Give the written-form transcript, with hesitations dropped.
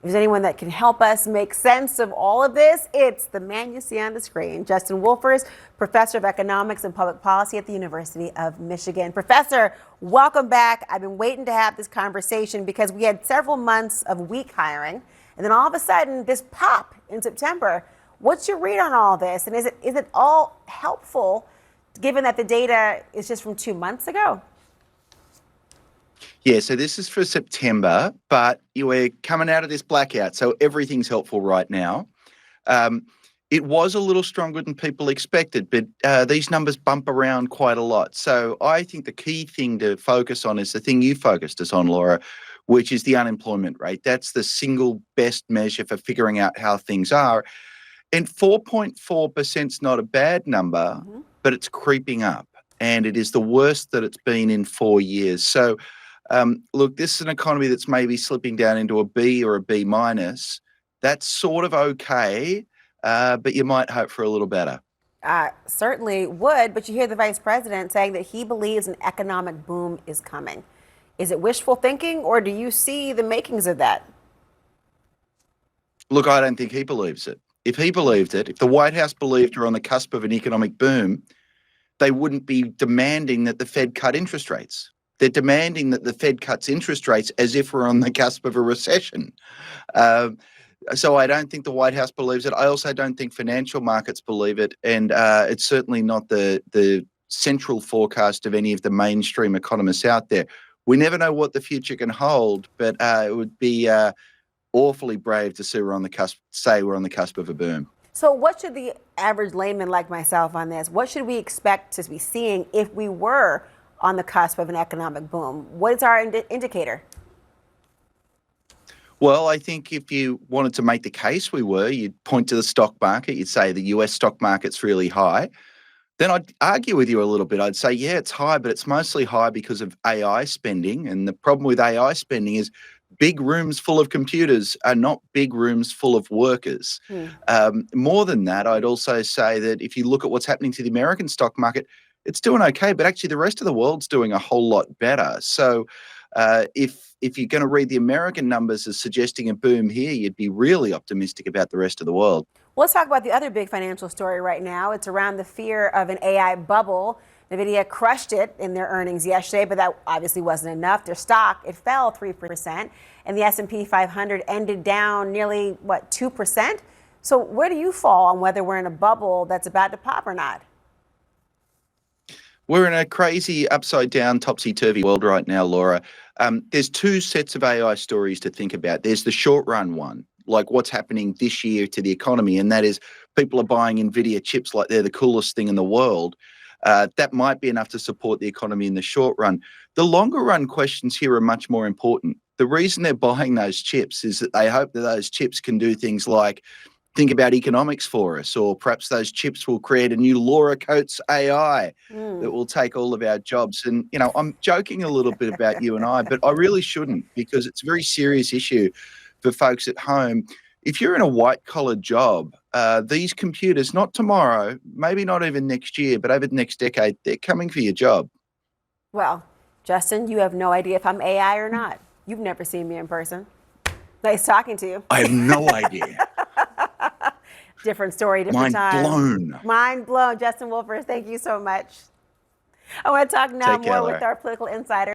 there's anyone that can help us make sense of all of this, it's the man you see on the screen, Justin Wolfers, professor of economics and public policy at the University of Michigan. Professor, welcome back. I've been waiting to have this conversation because we had several months of weak hiring, and then all of a sudden this pop in September. What's your read on all this? And is it all helpful given that the data is just from 2 months ago? Yeah, so this is for September, but we're coming out of this blackout, so everything's helpful right now. It was a little stronger than people expected, but these numbers bump around quite a lot. So I think the key thing to focus on is the thing you focused us on, Laura, which is the unemployment rate. That's the single best measure for figuring out how things are. And 4.4% is not a bad number, but it's creeping up, and it is the worst that it's been in 4 years. So look, this is an economy that's maybe slipping down into a B or a B minus. That's sort of okay, but you might hope for a little better. Certainly would, but you hear the vice president saying that he believes an economic boom is coming. Is it wishful thinking, or do you see the makings of that? Look, I don't think he believes it. If he believed it, if the White House believed we're on the cusp of an economic boom, they wouldn't be demanding that the Fed cut interest rates. They're demanding that the Fed cuts interest rates as if we're on the cusp of a recession. So I don't think the White House believes it. I also don't think financial markets believe it. And it's certainly not the central forecast of any of the mainstream economists out there. We never know what the future can hold, but it would be awfully brave to say we're on the cusp of a boom. So what should the average layman like myself on this, what should we expect to be seeing if we were on the cusp of an economic boom? What is our indicator? Well, I think if you wanted to make the case we were, you'd point to the stock market. You'd say the US stock market's really high. Then I'd argue with you a little bit. I'd say, yeah, it's high, but it's mostly high because of AI spending. And the problem with AI spending is big rooms full of computers are not big rooms full of workers. More than that, I'd also say that if you look at what's happening to the American stock market, it's doing okay, but actually the rest of the world's doing a whole lot better. So if you're going to read the American numbers as suggesting a boom here, you'd be really optimistic about the rest of the world. Well, let's talk about the other big financial story right now. It's around the fear of an AI bubble. Nvidia crushed it in their earnings yesterday, but that obviously wasn't enough. Their stock, it fell 3%, and the S&P 500 ended down nearly, 2%? So where do you fall on whether we're in a bubble that's about to pop or not? We're in a crazy upside-down, topsy-turvy world right now, Laura. There's two sets of AI stories to think about. There's the short-run one, like what's happening this year to the economy, and that is people are buying Nvidia chips like they're the coolest thing in the world. That might be enough to support the economy in the short run. The longer-run questions here are much more important. The reason they're buying those chips is that they hope that those chips can do things like think about economics for us, or perhaps those chips will create a new Laura Coates AI that will take all of our jobs. And, I'm joking a little bit about you and I, but I really shouldn't, because it's a very serious issue for folks at home. If you're in a white-collar job, these computers, not tomorrow, maybe not even next year, but over the next decade, they're coming for your job. Well, Justin, you have no idea if I'm AI or not. You've never seen me in person. Nice talking to you. I have no idea. Different story, different time. Mind blown. Mind blown. Justin Wolfers, thank you so much. I want to talk now more with our political insider.